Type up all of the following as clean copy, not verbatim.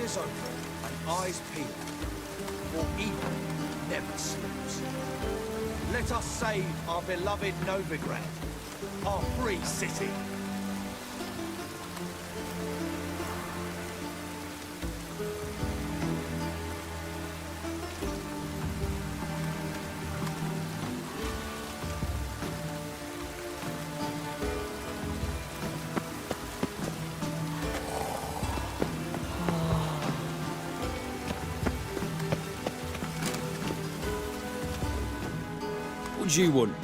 ears open and eyes peeled, for evil never sleeps. Let us save our beloved Novigrad, our free city. What do you want?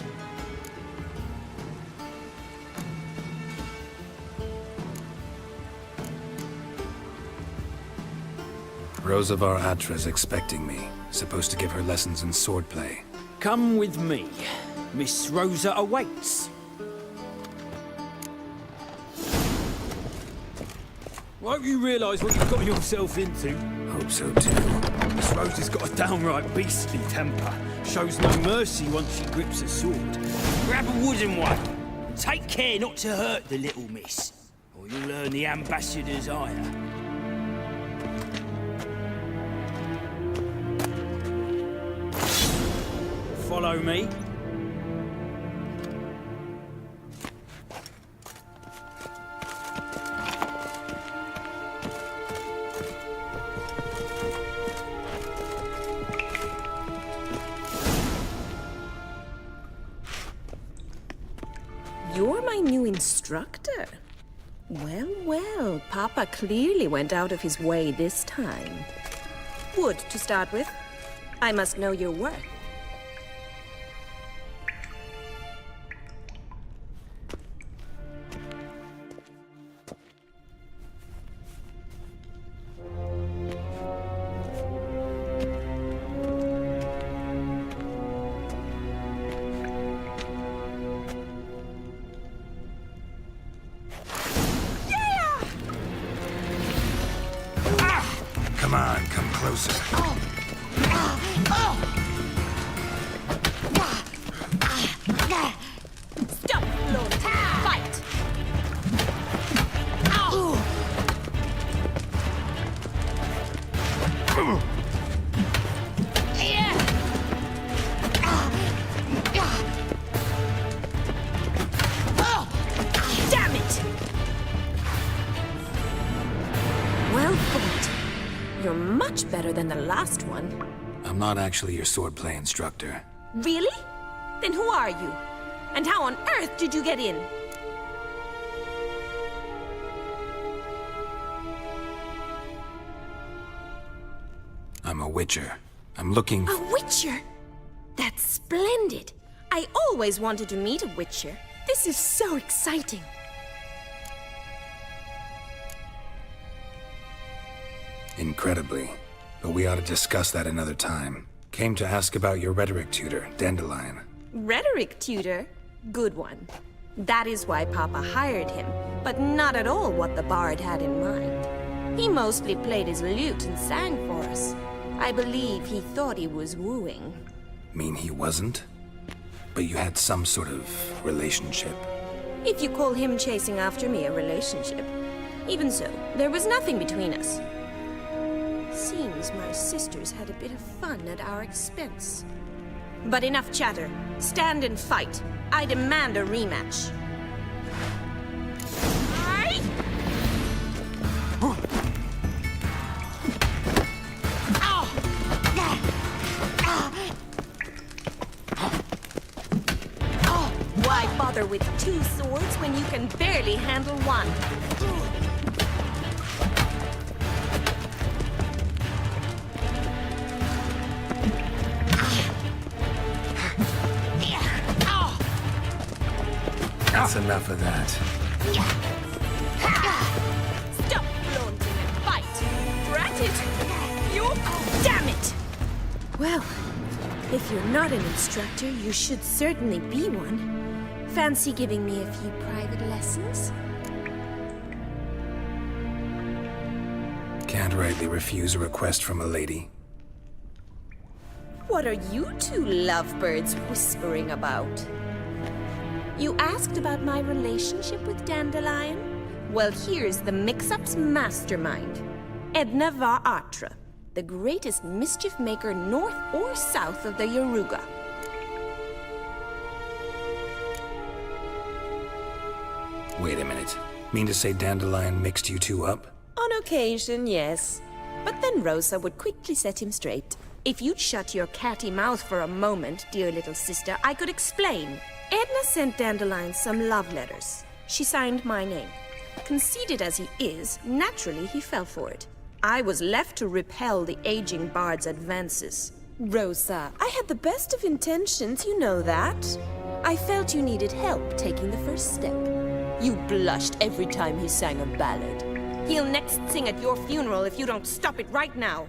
Rosa var Atra's expecting me. Supposed to give her lessons in swordplay. Come with me. Miss Rosa awaits. Won't you realise what you've got yourself into? Hope so too. Miss Rosa's got a downright beastly temper. Shows no mercy once she grips a sword. Grab a wooden one. And take care not to hurt the little miss, or you'll earn the ambassador's ire. Follow me. You're my new instructor. Well, well, Papa clearly went out of his way this time. Wood, to start with. I must know your worth. Come on, come closer. Stop, Lord! Fight! Damn it! Well fought. You're much better than the last one. I'm not actually your swordplay instructor. Really? Then who are you? And how on earth did you get in? I'm a witcher. I'm looking A witcher? That's splendid. I always wanted to meet a witcher. This is so exciting. incredibly. But we ought to discuss that another time. Came to ask about your rhetoric tutor, Dandelion. Rhetoric tutor? Good one. That is why Papa hired him, but not at all what the bard had in mind. He mostly played his lute and sang for us. I believe he thought he was wooing. Mean he wasn't? But you had some sort of relationship. If you call him chasing after me a relationship. Even so, there was nothing between us. Seems my sisters had a bit of fun at our expense. But enough chatter. Stand and fight. I demand a rematch. Why bother with two swords when you can barely handle one? That's enough of that. Stop flaunting and fight! Drat it! You... Damn it! Well, if you're not an instructor, you should certainly be one. Fancy giving me a few private lessons? Can't rightly refuse a request from a lady. What are you two lovebirds whispering about? You asked about my relationship with Dandelion? Well, here's the mix-up's mastermind. Edna va Atra, the greatest mischief maker north or south of the Yaruga. Wait a minute. Mean to say Dandelion mixed you two up? On occasion, yes. But then Rosa would quickly set him straight. If you'd shut your catty mouth for a moment, dear little sister, I could explain. Edna sent Dandelion some love letters. She signed my name. Conceited as he is, naturally he fell for it. I was left to repel the aging bard's advances. Rosa, I had the best of intentions, you know that. I felt you needed help taking the first step. You blushed every time he sang a ballad. He'll next sing at your funeral if you don't stop it right now.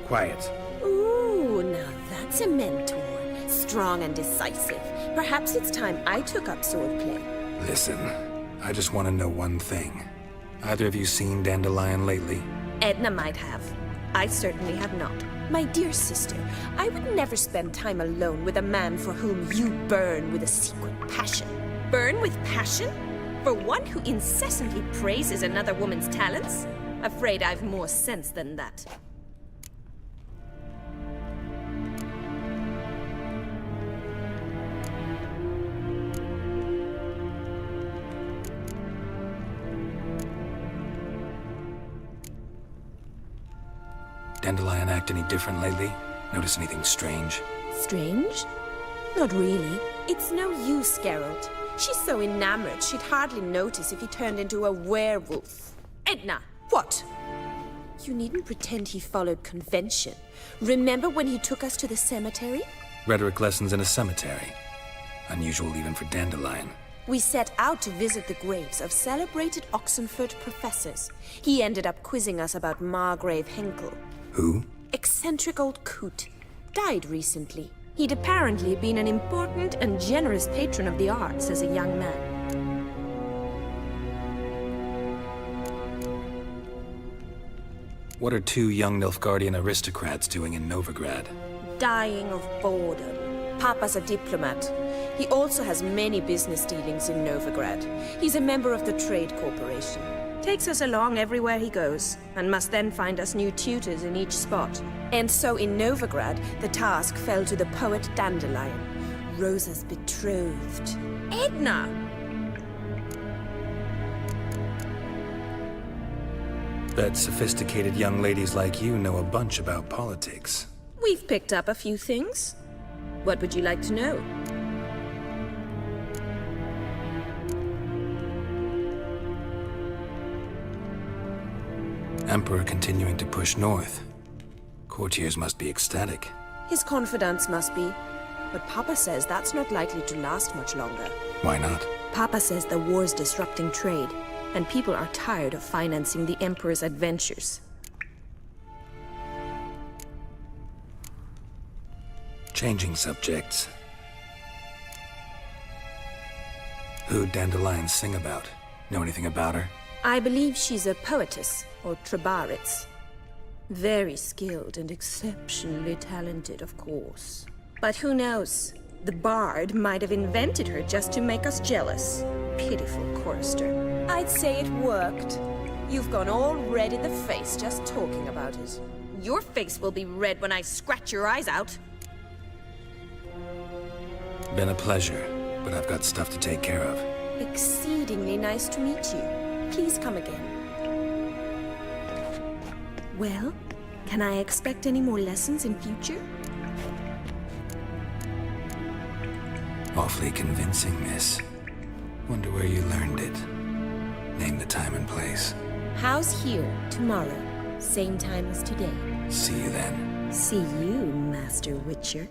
Quiet. Ooh, now that's a mentor. Strong and decisive. Perhaps it's time I took up swordplay. Listen, I just want to know one thing. Either of you seen Dandelion lately? Edna might have. I certainly have not. My dear sister, I would never spend time alone with a man for whom you burn with a secret passion. Burn with passion? For one who incessantly praises another woman's talents? Afraid I've more sense than that. Dandelion act any different lately? Notice anything strange? Strange? Not really. It's no use, Geralt. She's so enamored she'd hardly notice if he turned into a werewolf. Edna! What? You needn't pretend he followed convention. Remember when he took us to the cemetery? Rhetoric lessons in a cemetery. Unusual even for Dandelion. We set out to visit the graves of celebrated Oxenford professors. He ended up quizzing us about Margrave Henkel. Who? Eccentric old coot. Died recently. He'd apparently been an important and generous patron of the arts as a young man. What are two young Nilfgaardian aristocrats doing in Novigrad? Dying of boredom. Papa's a diplomat. He also has many business dealings in Novigrad. He's a member of the Trade Corporation. Takes us along everywhere he goes, and must then find us new tutors in each spot. And so in Novigrad, the task fell to the poet Dandelion, Rosa's betrothed. Edna! Bet sophisticated young ladies like you know a bunch about politics. We've picked up a few things. What would you like to know? Emperor continuing to push north. Courtiers must be ecstatic. His confidants must be. But Papa says that's not likely to last much longer. Why not? Papa says the war's disrupting trade, and people are tired of financing the Emperor's adventures. Changing subjects. Who'd Dandelion sing about? Know anything about her? I believe she's a poetess, or trabaritz. Very skilled and exceptionally talented, of course. But who knows? The bard might have invented her just to make us jealous. Pitiful chorister. I'd say it worked. You've gone all red in the face just talking about it. Your face will be red when I scratch your eyes out. Been a pleasure, but I've got stuff to take care of. Exceedingly nice to meet you. Please come again. Well, can I expect any more lessons in future? Awfully convincing, miss. Wonder where you learned it. Name the time and place. House here, tomorrow. Same time as today. See you then. See you, Master Witcher.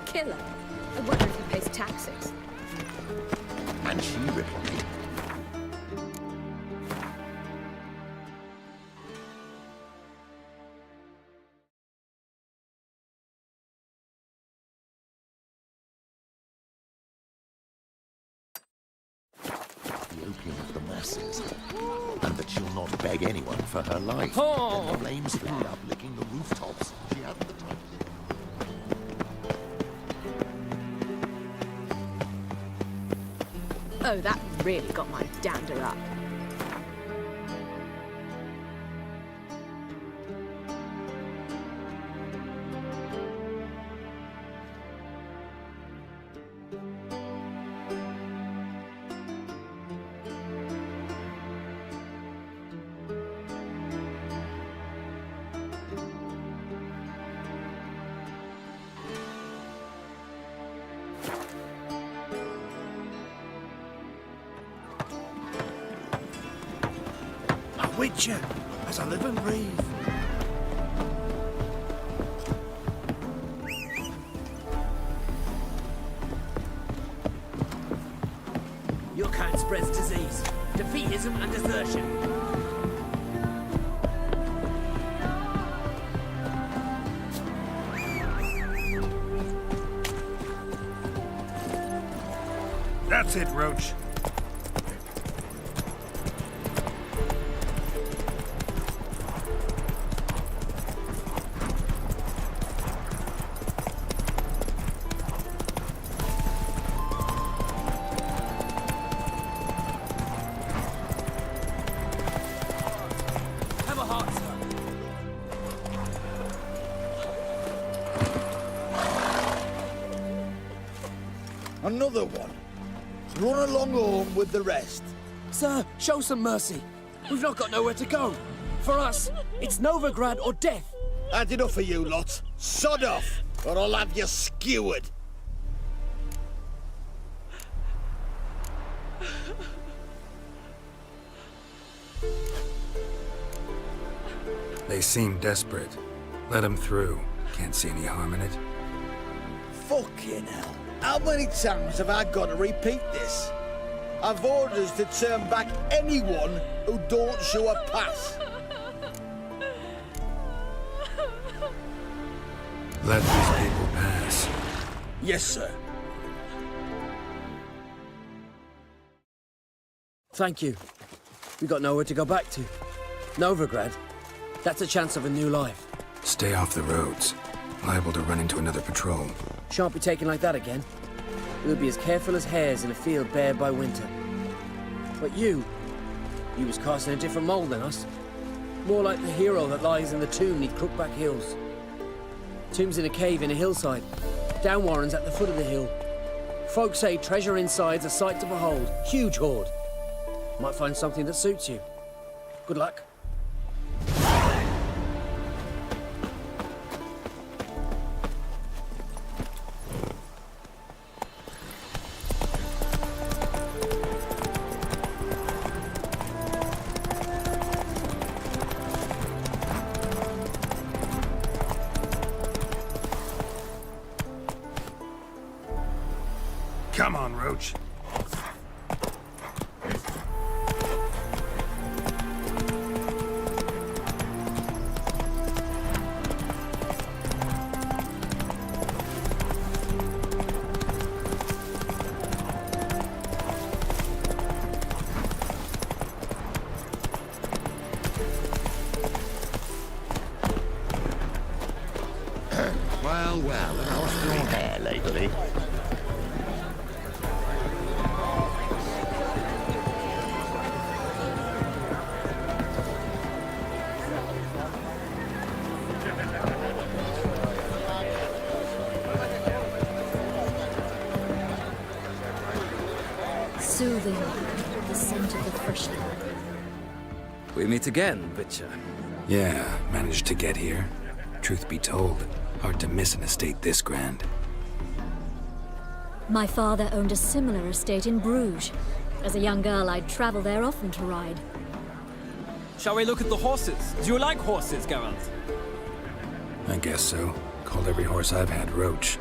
Killer. I wonder if he pays taxes. And she replied, the opium of the masses, and that she'll not beg anyone for her life. Then the flames flared up, licking the rooftops. She hadn't the time. Oh, that really got my dander up. With you, as I live and breathe. Your kind spreads disease, defeatism and desertion. That's it, Roach. Another one. Run along home with the rest. Sir, show some mercy. We've not got nowhere to go. For us, it's Novigrad or death. Had enough of you lot. Sod off, or I'll have you skewered. They seem desperate. Let them through. Can't see any harm in it. Fucking hell. How many times have I got to repeat this? I've orders to turn back anyone who don't show a pass. Let these people pass. Yes, sir. Thank you. We got nowhere to go back to. Novigrad. That's a chance of a new life. Stay off the roads. Liable to run into another patrol. Shan't be taken like that again. We'll be as careful as hares in a field bared by winter. But you was cast in a different mold than us. More like the hero that lies in the tomb neath Crookback Hills. Tomb's in a cave in a hillside. Down Warren's at the foot of the hill. Folk say treasure inside's a sight to behold. Huge hoard. Might find something that suits you. Good luck. Come on, Roach. Well, and lost your hair lately. Soothing, the scent of the fresh air. We meet again, Witcher. Yeah, managed to get here. Truth be told, hard to miss an estate this grand. My father owned a similar estate in Bruges. As a young girl, I'd travel there often to ride. Shall we look at the horses? Do you like horses, Geralt? I guess so. Called every horse I've had Roach.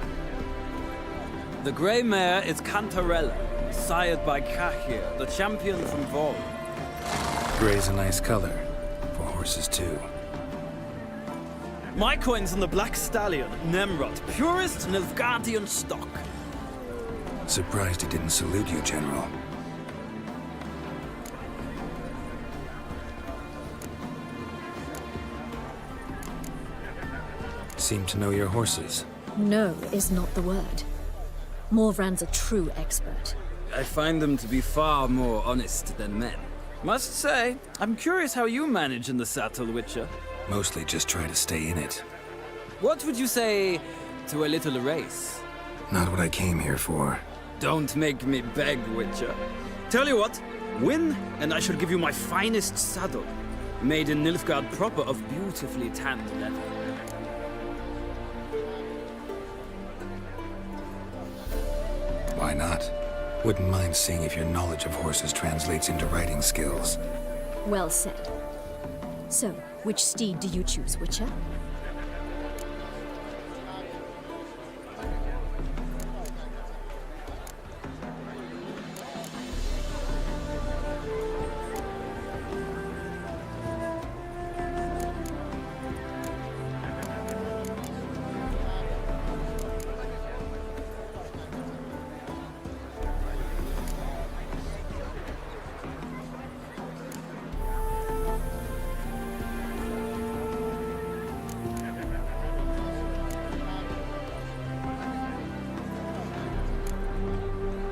The grey mare is Cantarella, sired by Cachir, the champion from Vol. Gray's a nice color. For horses, too. My coin's on the black stallion, Nemrod, purest Nilfgaardian stock. Surprised he didn't salute you, General. Seem to know your horses. No is not the word. Morvran's a true expert. I find them to be far more honest than men. Must say, I'm curious how you manage in the saddle, Witcher. Mostly just try to stay in it. What would you say to a little race? Not what I came here for. Don't make me beg, Witcher. Tell you what, win, and I shall give you my finest saddle, made in Nilfgaard proper of beautifully tanned leather. Why not? Wouldn't mind seeing if your knowledge of horses translates into riding skills. Well said. So, which steed do you choose, Witcher?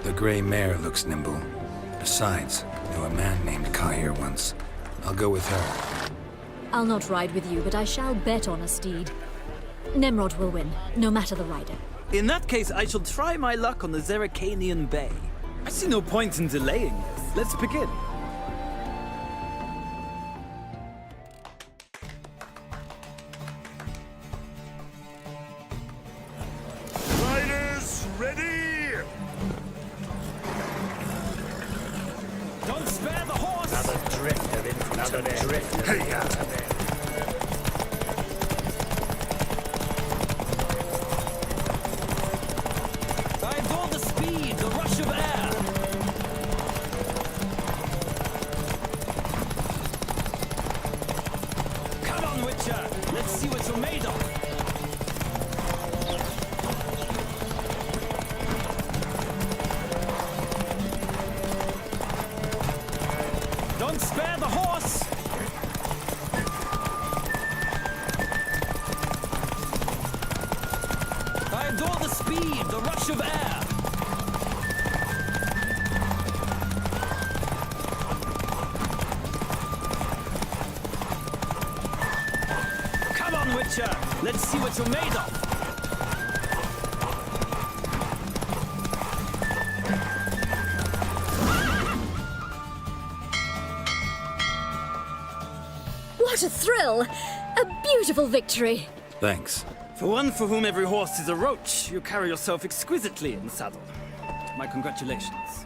The gray mare looks nimble. Besides, knew a man named Cahir once. I'll go with her. I'll not ride with you, but I shall bet on a steed. Nemrod will win, no matter the rider. In that case, I shall try my luck on the Zeracanian Bay. I see no point in delaying this. Let's begin. Riders, ready! Don't spare the horse! Another drift of infantry. Another drift of infantry. I adore the speed, the rush of air. Come on, Witcher. Let's see what you're made of. speed, the rush of air! Come on, Witcher! Let's see what you're made of! What a thrill! A beautiful victory! Thanks. For one for whom every horse is a roach, you carry yourself exquisitely in the saddle. My congratulations.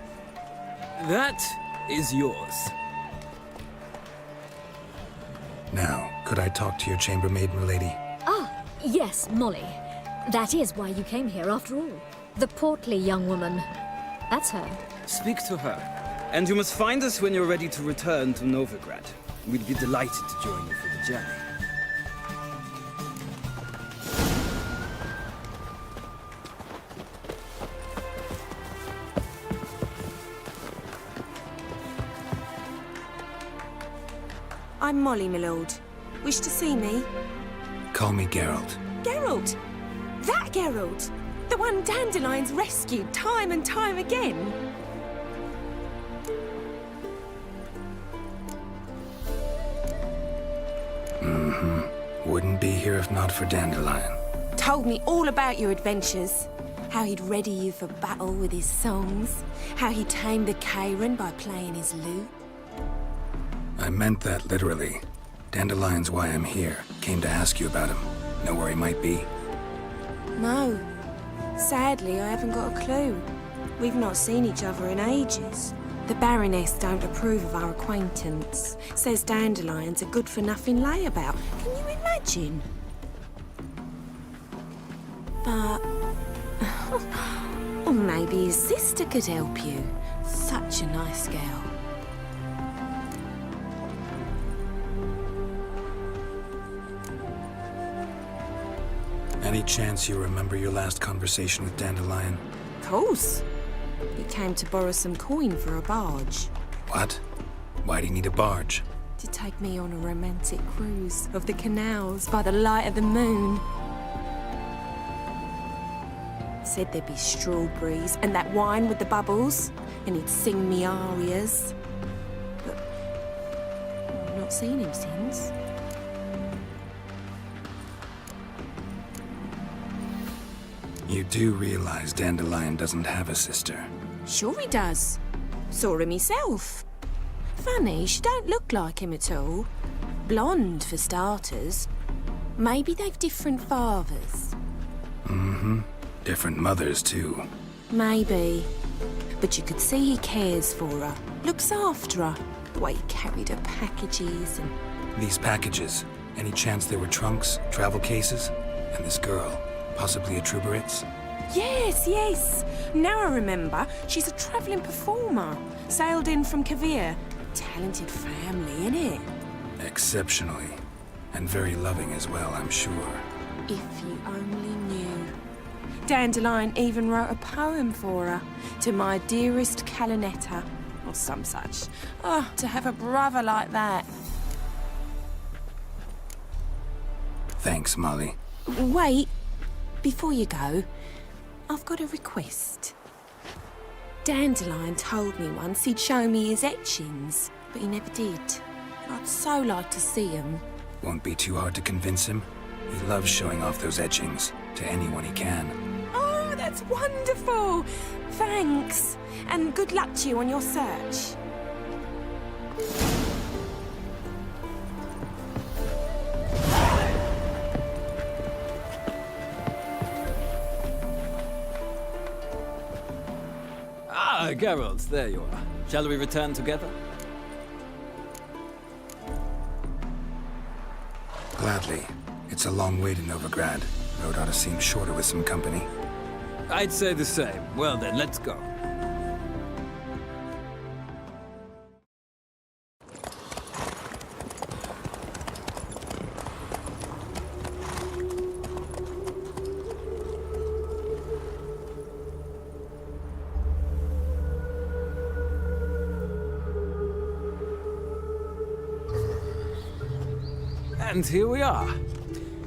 That is yours. Now, could I talk to your chambermaid, milady? Ah, yes, Molly. That is why you came here after all. The portly young woman. That's her. Speak to her. And you must find us when you're ready to return to Novigrad. We'd be delighted to join you for the journey. I'm Molly, my lord. Wish to see me? Call me Geralt. Geralt! That Geralt! The one Dandelion's rescued time and time again! Wouldn't be here if not for Dandelion. Told me all about your adventures. How he'd ready you for battle with his songs. How he tamed the Karen by playing his lute. I meant that literally. Dandelion's why I'm here. Came to ask you about him. Know where he might be? No. Sadly, I haven't got a clue. We've not seen each other in ages. The Baroness don't approve of our acquaintance. Says Dandelion's a good-for-nothing layabout. Can you imagine? But... or maybe his sister could help you. Such a nice girl. Any chance you remember your last conversation with Dandelion? Of course. He came to borrow some coin for a barge. What? Why'd he need a barge? To take me on a romantic cruise of the canals by the light of the moon. Said there'd be strawberries and that wine with the bubbles, and he'd sing me arias. But I've not seen him since. You do realize Dandelion doesn't have a sister. Sure he does. Saw him himself. Funny, she don't look like him at all. Blonde, for starters. Maybe they've different fathers. Different mothers, too. Maybe. But you could see he cares for her. Looks after her. The way he carried her packages and... These packages, any chance they were trunks, travel cases? And this girl, possibly a Truberitz? Yes. Now I remember. She's a travelling performer. Sailed in from Kavir. Talented family, innit? Exceptionally. And very loving as well, I'm sure. If you only knew. Dandelion even wrote a poem for her. To my dearest Calinetta. Or some such. Oh, to have a brother like that. Thanks, Molly. Wait. Before you go, I've got a request. Dandelion told me once he'd show me his etchings, but he never did. I'd so like to see them. Won't be too hard to convince him. He loves showing off those etchings to anyone he can. Oh, that's wonderful! Thanks, and good luck to you on your search. Ah, Geralt, there you are. Shall we return together? Gladly. It's a long way to Novigrad. Road ought to seem shorter with some company. I'd say the same. Well then, let's go. And here we are.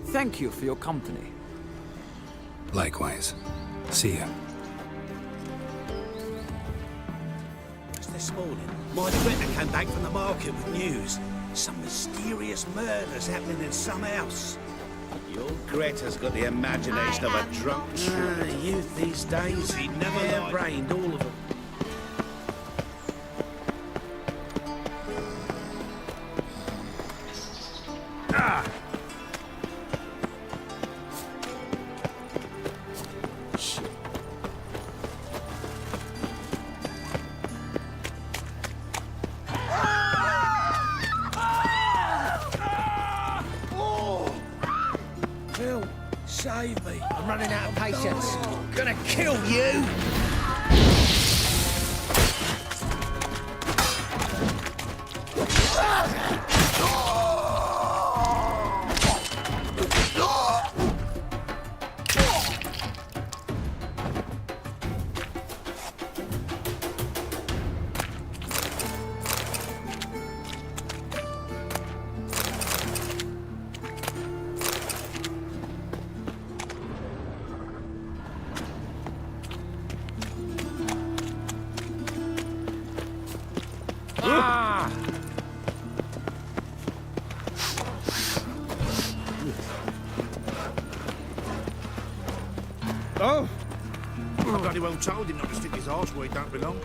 Thank you for your company. Likewise. See ya. Just this morning, my friend came back from the market with news. Some mysterious murders happening in some house. Your Greta's got the imagination of a drunk chap. Youth these days, he never hair-brained, all of them. Phil, save me. I'm running out of patience. Gonna kill you! Oh! I bloody well told him not to stick his arse where he don't belong.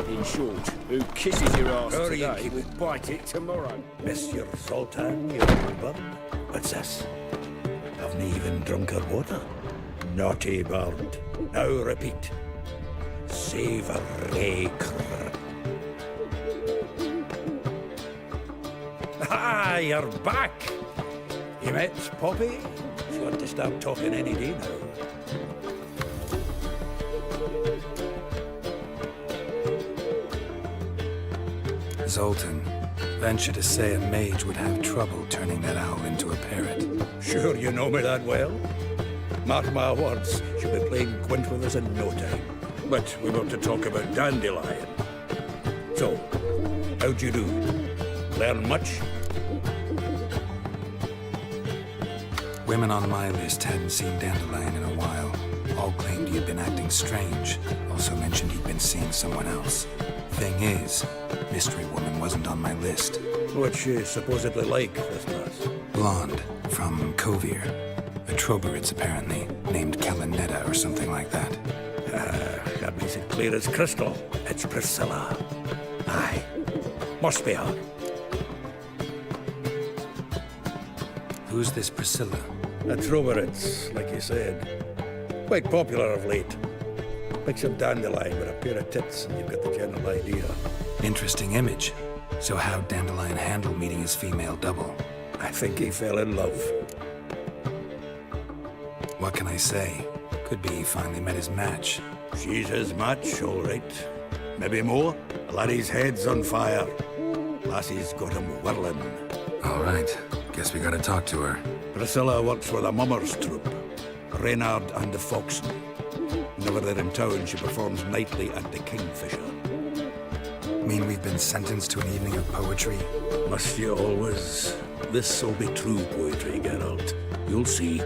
In short, who kisses your ass today will bite it tomorrow. Monsieur Sultan, you remember? What's this? Haven't even drunk her water. Naughty bird. Now repeat. Savory. Ah, you're back. You met Poppy? She want to start talking any day now. Zoltan, venture to say a mage would have trouble turning that owl into a parrot. Sure you know me that well? Mark my words, she'll be playing quint with us in no time. But we want to talk about Dandelion. So, how'd you do? Learn much? Women on my list hadn't seen Dandelion in a while. All claimed he'd been acting strange. Also mentioned he'd been seeing someone else. Thing is, Mystery Woman wasn't on my list. What's she supposedly like, this lass? Blonde, from Kovir. A Troberits, apparently, named Kalanetta or something like that. That makes it clear as crystal. It's Priscilla. Aye. Must be her. Who's this Priscilla? A Troberits, like you said. Quite popular of late. Mix of Dandelion with a pair of tits and you've got the general idea. Interesting image. So how'd Dandelion handle meeting his female double? I think he fell in love. What can I say? Could be he finally met his match. She's his match, all right. Maybe more. Laddie's head's on fire. Lassie's got him whirling. All right. Guess we gotta talk to her. Priscilla works with a mummers troupe. Reynard and the Foxen. Whenever they're in town, she performs nightly at the Kingfisher. Mean we've been sentenced to an evening of poetry? Must you always? This'll be true poetry, Geralt. You'll see.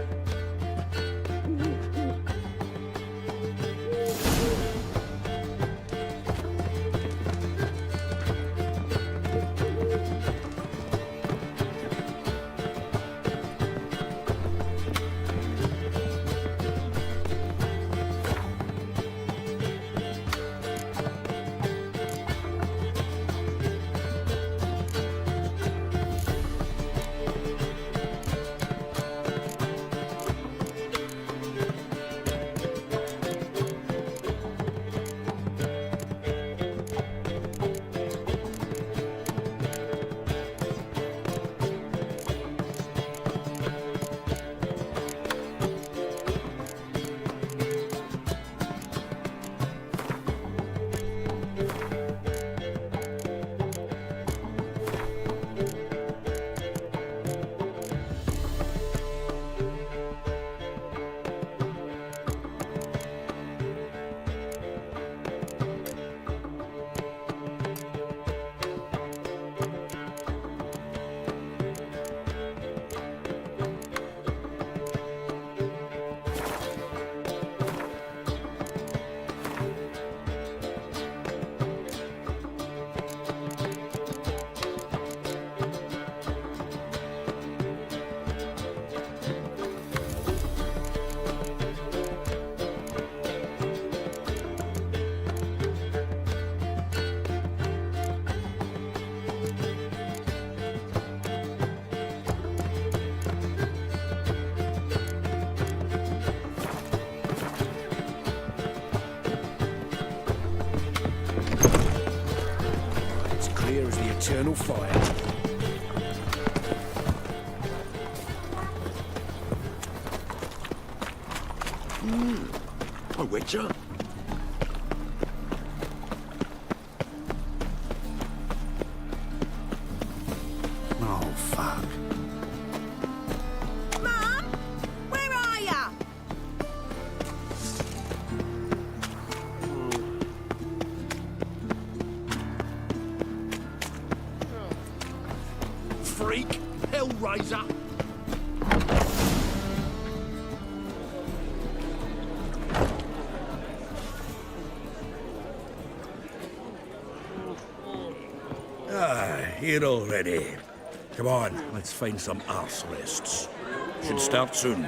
eternal fire. A witcher? Oh, fuck. Mum, where are ya? Freak! Hellraiser! Here already. Come on, let's find some arse rests. Should start soon.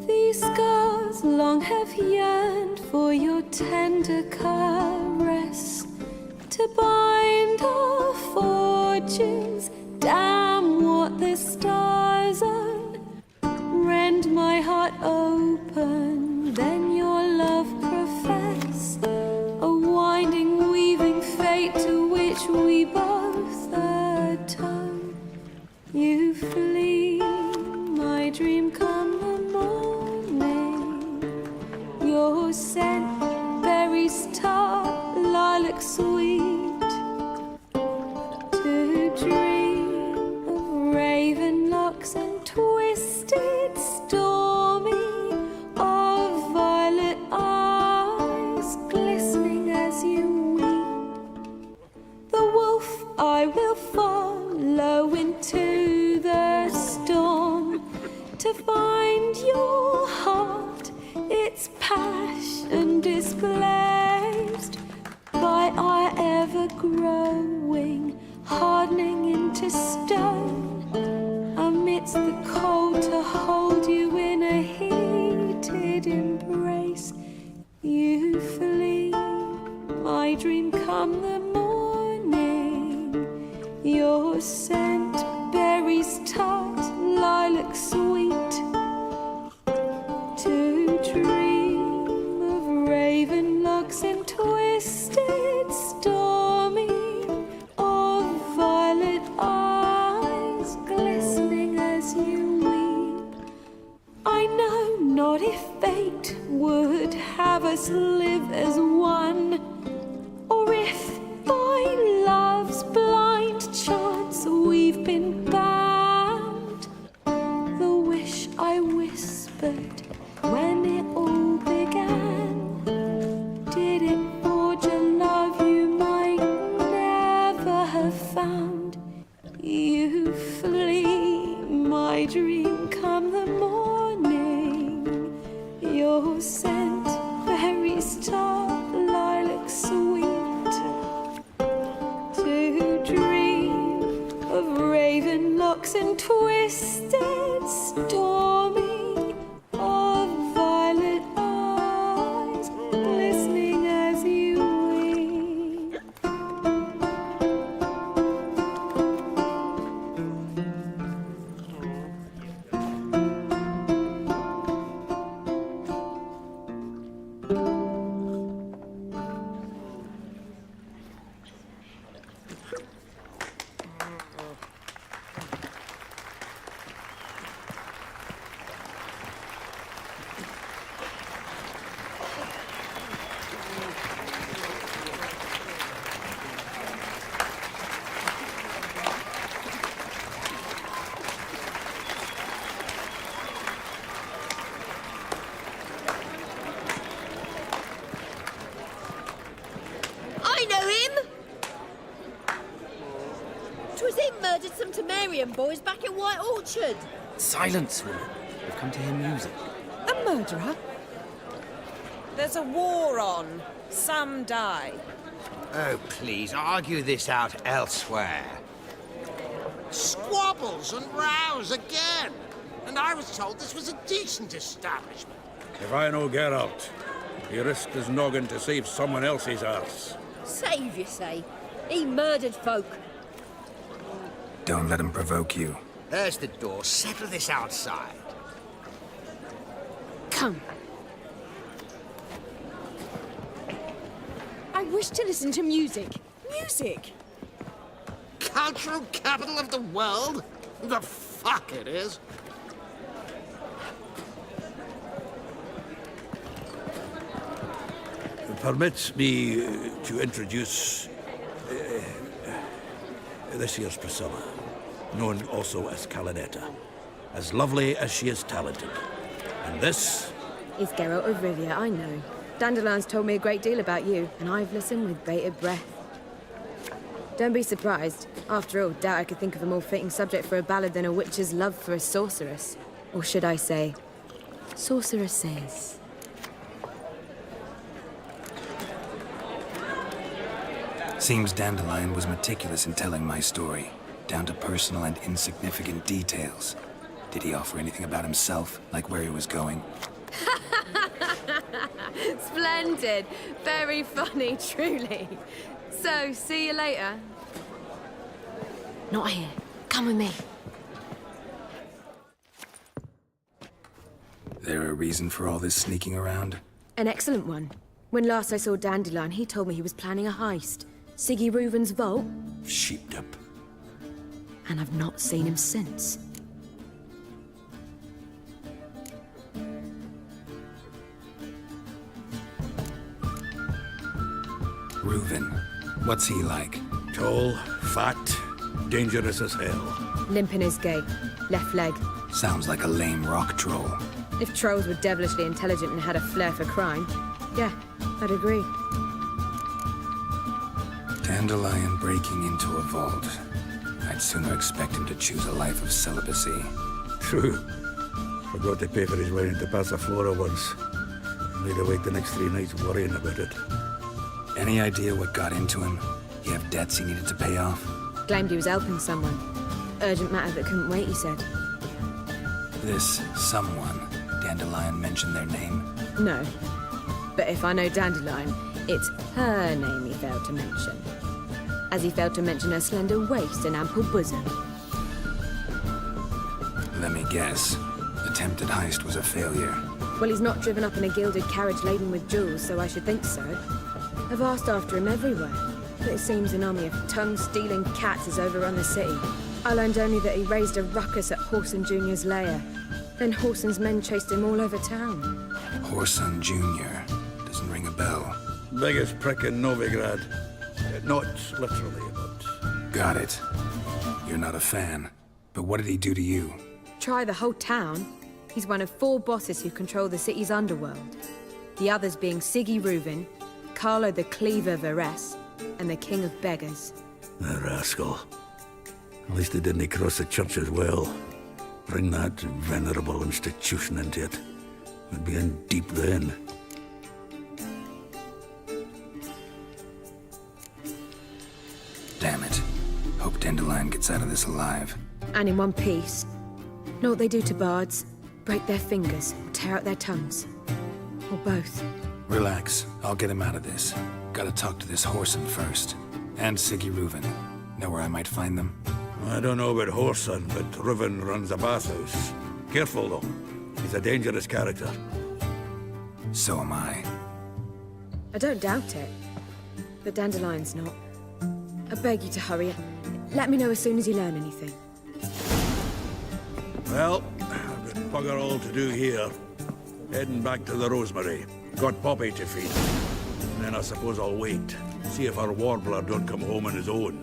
These scars long have yearned for your tender caress, to bind our fortunes. Damn what the stars own. Rend my heart open, then your love profess, a winding, weaving fate to which we both atone. You flee, my dream come the morning. Your scent, berries tart, lilac sweet. To dream of raven locks and twisted, stormy, of violet eyes glistening as you weep. The wolf I will follow into the storm, to find your heart, its passion displaced by our ever-growing, hardening into stone, amidst the cold to hold you in a heated embrace. You flee, my dream come the morning, your scent, berries tart, lilac sweet. To dream of raven locks and twisted, stormy, of violet eyes glistening as you weep. I know not if fate would have us live as one, or if by love's blind chance we've been bound. The wish I whispered when it all began, did it forge a love you might never have found? You flee, my dream come the morning, your scent, berries tart, lilac sweet. To dream of raven locks and twisted, stormy, of violet eyes glistening as you weep. murdered some Temerian boys back in White Orchard. Silence, woman. We've come to hear music. A murderer? There's a war on. Some die. Oh, please, argue this out elsewhere. Squabbles and rows again. And I was told this was a decent establishment. If I know Geralt, he risked his noggin to save someone else's arse. Save, you say? He murdered folk. Don't let him provoke you. There's the door. Settle this outside. Come. I wish to listen to music. Music! Cultural capital of the world? The fuck it is. Permit me to introduce this here's Priscilla, known also as Calinetta. As lovely as she is talented. And this... It's Geralt of Rivia, I know. Dandelion's told me a great deal about you, and I've listened with bated breath. Don't be surprised. After all, doubt I could think of a more fitting subject for a ballad than a witch's love for a sorceress. Or should I say, sorceresses. Seems Dandelion was meticulous in telling my story, down to personal and insignificant details. Did he offer anything about himself, like where he was going? Splendid. Very funny, truly. So, see you later. Not here. Come with me. There a reason for all this sneaking around? An excellent one. When last I saw Dandelion, he told me he was planning a heist. Siggy Reuven's vault. Sheeped up. And I've not seen him since. Reuven. What's he like? Tall, fat, dangerous as hell. Limp in his gait. Left leg. Sounds like a lame rock troll. If trolls were devilishly intelligent and had a flair for crime, yeah, I'd agree. Dandelion breaking into a vault. I'd sooner expect him to choose a life of celibacy. True. Forgot to pay for his way into Passiflora once. Made her wait the next 3 nights worrying about it. Any idea what got into him? He have debts he needed to pay off? Claimed he was helping someone. Urgent matter that couldn't wait, he said. This someone, Dandelion mentioned their name? No. But if I know Dandelion, it's her name he failed to mention. As he failed to mention her slender waist and ample bosom. Let me guess. Attempted heist was a failure. Well, he's not driven up in a gilded carriage laden with jewels, so I should think so. I've asked after him everywhere, but it seems an army of tongue-stealing cats has overrun the city. I learned only that he raised a ruckus at Whoreson Jr.'s lair. Then Whoreson's men chased him all over town. Whoreson Jr. Doesn't ring a bell. Biggest prick in Novigrad. Not literally, but... Got it. You're not a fan. But what did he do to you? Try the whole town. He's one of 4 bosses who control the city's underworld. The others being Siggy Reuven, Carlo the Cleaver Varese, and the King of Beggars. The rascal. At least he didn't cross the church as well. Bring that venerable institution into it. We'd be in deep then. Damn it. Hope Dandelion gets out of this alive. And in one piece. Know what they do to bards? Break their fingers, or tear out their tongues. Or both. Relax. I'll get him out of this. Gotta talk to this Whoreson first. And Siggy Reuven. Know where I might find them? I don't know about Whoreson, but Reuven runs a bathhouse. Careful, though. He's a dangerous character. So am I. I don't doubt it. But Dandelion's not. I beg you to hurry. Let me know as soon as you learn anything. Well, I've got bugger all to do here. Heading back to the Rosemary. Got Poppy to feed. And then I suppose I'll wait. See if our warbler don't come home on his own.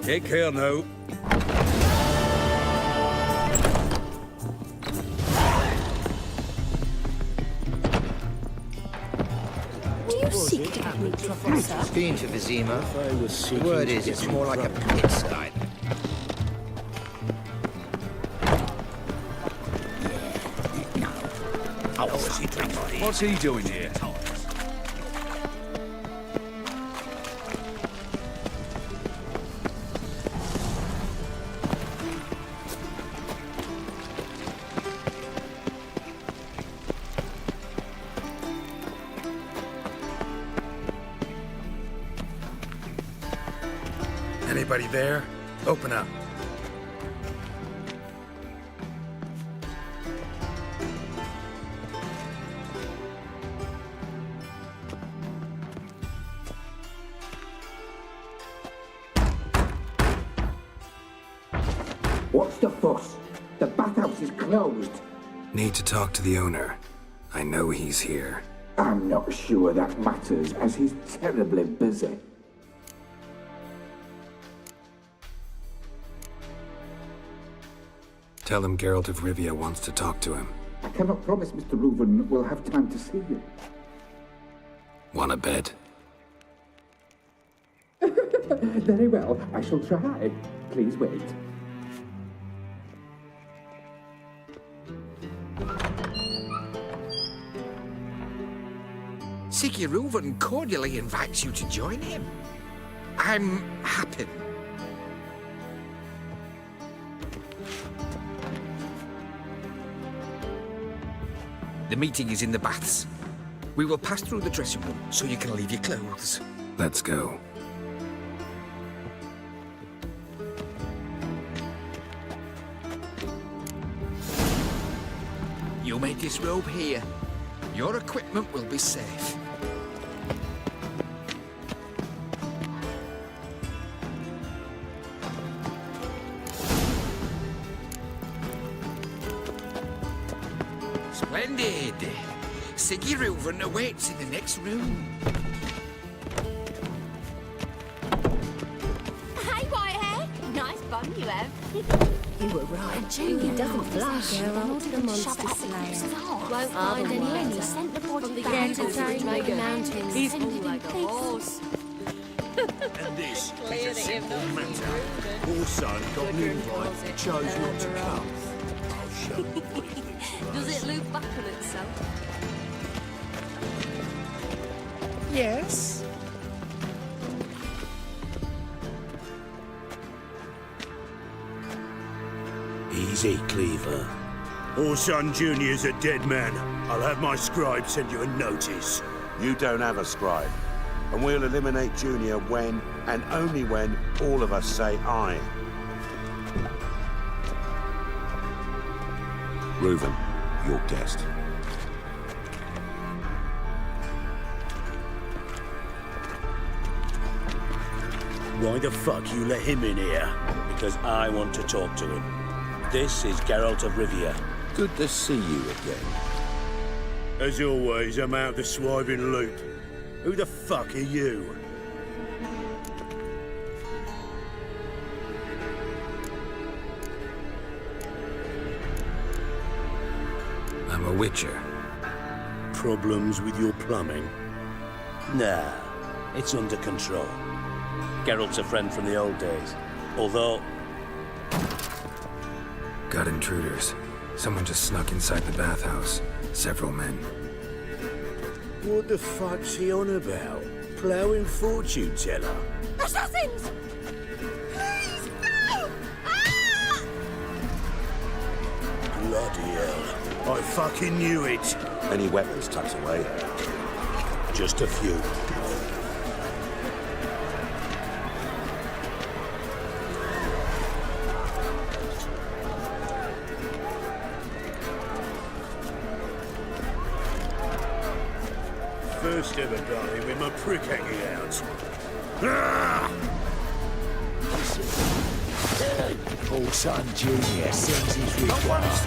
Take care now. Do you seek to get me trouble, sir? Been to Vizima. The word is it's more like a pigsty. What's he doing here? Anybody there? Open up. What's the fuss? The bathhouse is closed. Need to talk to the owner. I know he's here. I'm not sure that matters, as he's terribly busy. Tell him Geralt of Rivia wants to talk to him. I cannot promise Mr. Reuven will have time to see you. Want a bed? Very well, I shall try. Please wait. Siggy Reuven cordially invites you to join him. I'm happy. The meeting is in the baths. We will pass through the dressing room so you can leave your clothes. Let's go. You may disrobe here. Your equipment will be safe. Splendid! Siggy Reuven awaits in the next room. Hey, Whitehair! Nice bun you have. You were right. Junior doesn't flash. Geralt, The monster slayer. Won't find any later. Sent the boy to the Dragon Mountains. He's like a horse. And this is a simple matter. Your son got an invite, chose not to come. I'll show you. Does it loop back on itself? Yes? Easy, Cleaver. Orson Jr.'s a dead man. I'll have my scribe send you a notice. You don't have a scribe. And we'll eliminate Junior when, and only when, all of us say aye. Reuven, your guest. Why the fuck you let him in here? Because I want to talk to him. This is Geralt of Rivia. Good to see you again. As always, I'm out the swiving loop. Who the fuck are you? I'm a witcher. Problems with your plumbing? Nah, it's under control. Geralt's a friend from the old days. Although... Got intruders. Someone just snuck inside the bathhouse. Several men. What the fuck's he on about? Ploughing fortune teller? Assassins! Please, no! Ah! Bloody hell. I fucking knew it. Any weapons tucked away? Just a few. First ever party with my prick hanging out. Ah! Orson Jr. sends his regards.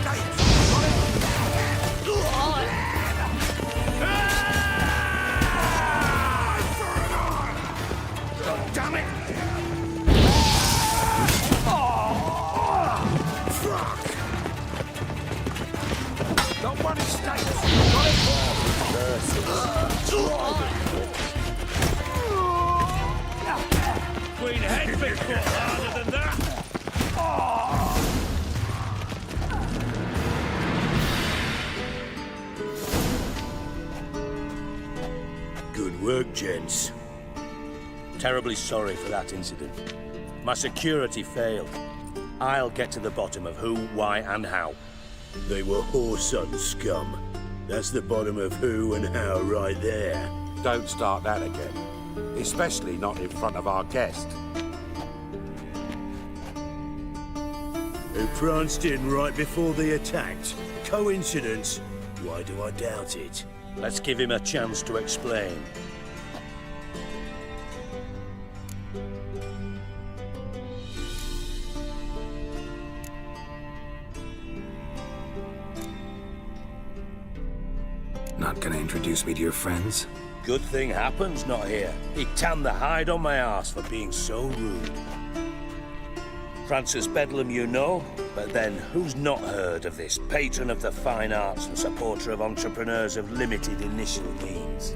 God damn it! Fuck! Not one escape. Got it. Queen head bit harder than that. work, gents. Terribly sorry for that incident. My security failed. I'll get to the bottom of who, why, and how. They were whoreson scum. That's the bottom of who and how right there. Don't start that again. Especially not in front of our guest. Who pranced in right before they attacked. Coincidence? Why do I doubt it? Let's give him a chance to explain. Not gonna introduce me to your friends? Good thing Happen's not here. He tanned the hide on my ass for being so rude. Francis Bedlam you know, but then who's not heard of this patron of the fine arts and supporter of entrepreneurs of limited initial means?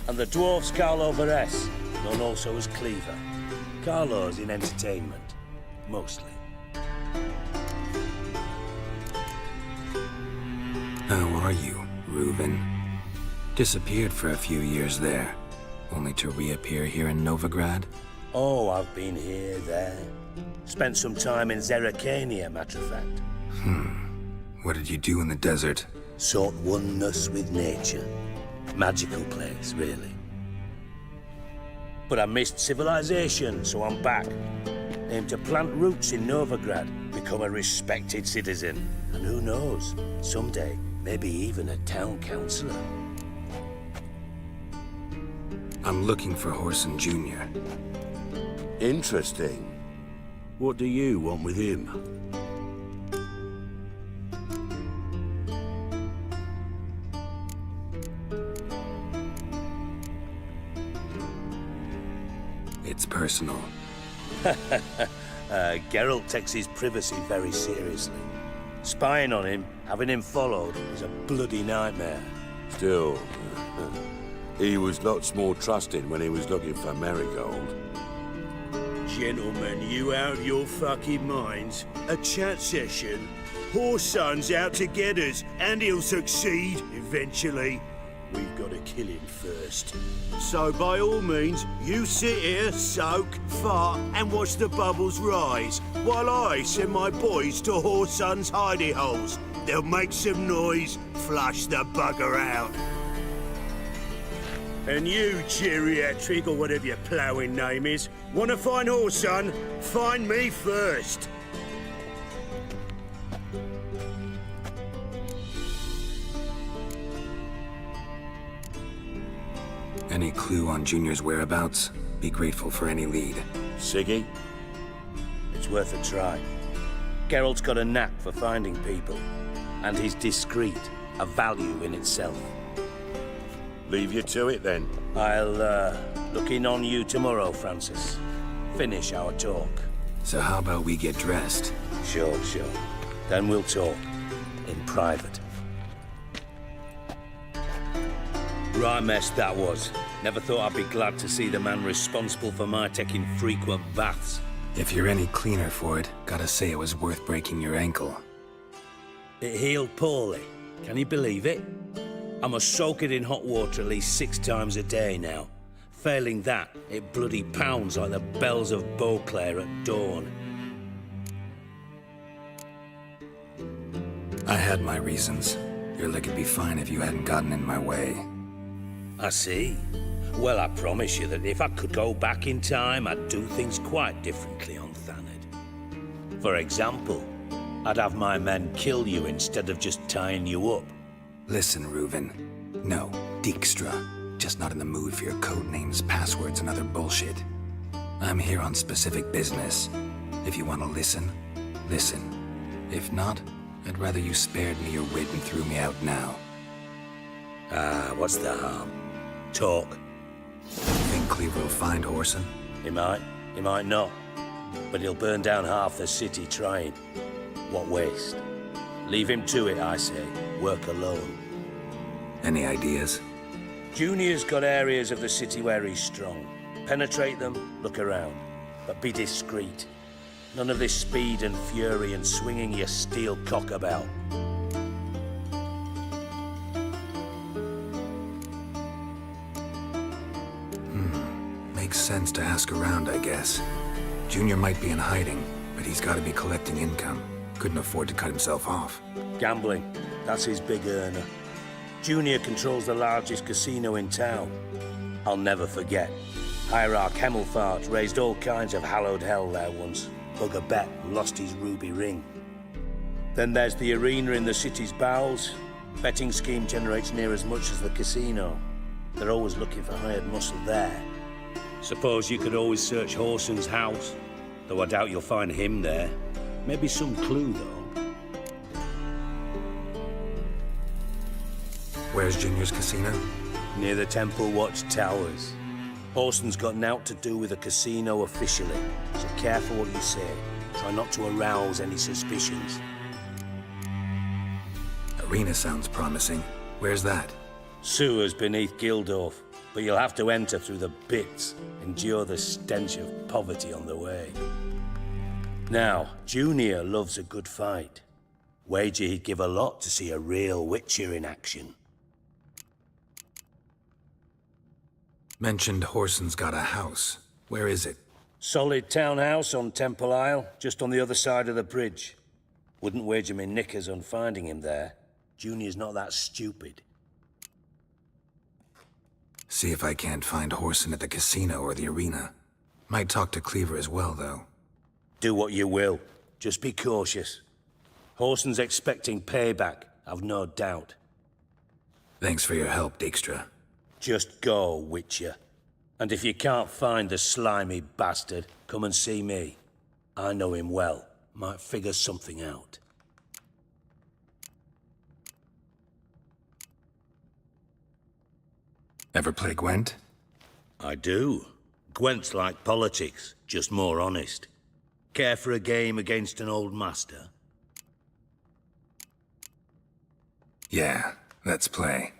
And the dwarf's Carlo Varese, known also as Cleaver. Carlo's in entertainment, mostly. How are you, Reuven? Disappeared for a few years there, only to reappear here in Novigrad? Oh, I've been here, there. Spent some time in Zerrikania, matter of fact. What did you do in the desert? Sought oneness with nature. Magical place, really. But I missed civilization, so I'm back. Aim to plant roots in Novigrad, become a respected citizen. And who knows, someday, maybe even a town councillor. I'm looking for Whoreson Jr. Interesting. What do you want with him? It's personal. Geralt takes his privacy very seriously. Spying on him, having him followed, is a bloody nightmare. Still, he was lots more trusting when he was looking for Marigold. Gentlemen, you out of your fucking minds? A chat session? Whoreson's out to get us, and he'll succeed, eventually. We've got to kill him first. So by all means, you sit here, soak, fart, and watch the bubbles rise, while I send my boys to Whoreson's hidey holes. They'll make some noise, flush the bugger out. And you, geriatric, or whatever your ploughing name is, want to find Whoreson? Find me first. Any clue on Junior's whereabouts? Be grateful for any lead. Siggy? It's worth a try. Geralt's got a knack for finding people. And he's discreet, a value in itself. Leave you to it, then. I'll, look in on you tomorrow, Francis. Finish our talk. So how about we get dressed? Sure. Then we'll talk. In private. Right mess that was. Never thought I'd be glad to see the man responsible for my taking frequent baths. If you're any cleaner for it, gotta say it was worth breaking your ankle. It healed poorly. Can you believe it? I must soak it in hot water at least 6 times a day now. Failing that, it bloody pounds like the bells of Beauclair at dawn. I had my reasons. Your leg would be fine if you hadn't gotten in my way. I see. Well, I promise you that if I could go back in time, I'd do things quite differently on Thanedd. For example, I'd have my men kill you instead of just tying you up. Listen, Reuven. No, Dijkstra. Just not in the mood for your code names, passwords, and other bullshit. I'm here on specific business. If you want to listen, listen. If not, I'd rather you spared me your wit and threw me out now. What's the harm? Talk. Think Cleaver will find Whoreson? He might not. But he'll burn down half the city trying. What waste? Leave him to it, I say. Work alone. Any ideas? Junior's got areas of the city where he's strong. Penetrate them, look around. But be discreet. None of this speed and fury and swinging your steel cock about. Makes sense to ask around, I guess. Junior might be in hiding, but he's got to be collecting income. Couldn't afford to cut himself off. Gambling. That's his big earner. Junior controls the largest casino in town. I'll never forget. Hierarch Hemmelfart raised all kinds of hallowed hell there once. Bugger bet lost his ruby ring. Then there's the arena in the city's bowels. Betting scheme generates near as much as the casino. They're always looking for hired muscle there. Suppose you could always search Horson's house, though I doubt you'll find him there. Maybe some clue, though. Where's Junior's casino? Near the Temple Watch Towers. Horson's got nought to do with the casino officially, so careful what you say. Try not to arouse any suspicions. Arena sounds promising. Where's that? Sewers beneath Gildorf, but you'll have to enter through the bits, endure the stench of poverty on the way. Now, Junior loves a good fight. Wager he'd give a lot to see a real Witcher in action. Mentioned Horson's got a house. Where is it? Solid townhouse on Temple Isle, just on the other side of the bridge. Wouldn't wager me knickers on finding him there. Junior's not that stupid. See if I can't find Horson at the casino or the arena. Might talk to Cleaver as well, though. Do what you will. Just be cautious. Horson's expecting payback, I've no doubt. Thanks for your help, Dijkstra. Just go, Witcher. And if you can't find the slimy bastard, come and see me. I know him well. Might figure something out. Ever play Gwent? I do. Gwent's like politics, just more honest. Care for a game against an old master? Yeah, let's play.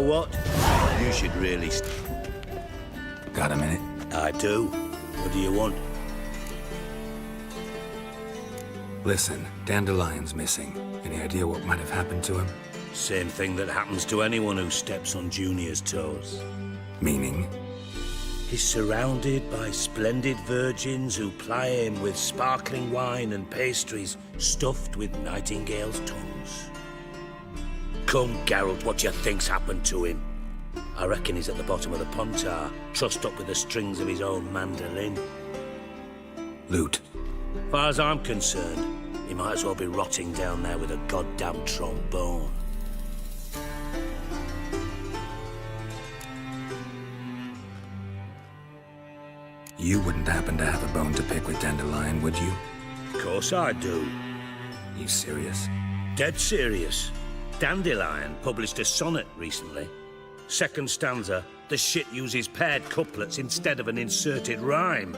what? You should really... Got a minute? I do. What do you want? Listen, Dandelion's missing. Any idea what might have happened to him? Same thing that happens to anyone who steps on Junior's toes. Meaning? He's surrounded by splendid virgins who ply him with sparkling wine and pastries stuffed with nightingales' tongues. Come, Geralt, what do you think's happened to him? I reckon he's at the bottom of the Pontar, trussed up with the strings of his own mandolin. Loot. Far as I'm concerned, he might as well be rotting down there with a goddamn trombone. You wouldn't happen to have a bone to pick with Dandelion, would you? Of course I do. You serious? Dead serious. Dandelion published a sonnet recently. Second stanza, the shit uses paired couplets instead of an inserted rhyme.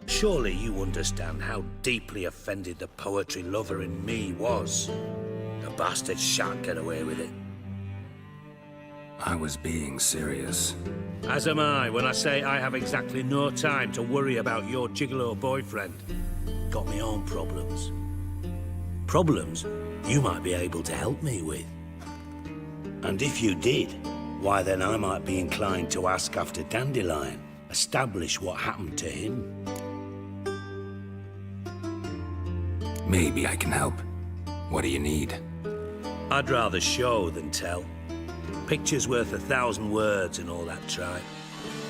Surely you understand how deeply offended the poetry lover in me was. The bastard shan't get away with it. I was being serious. As am I when I say I have exactly no time to worry about your gigolo boyfriend. Got my own problems. Problems you might be able to help me with. And if you did, why then I might be inclined to ask after Dandelion, establish what happened to him. Maybe I can help. What do you need? I'd rather show than tell. Picture's worth 1,000 words and all that tripe.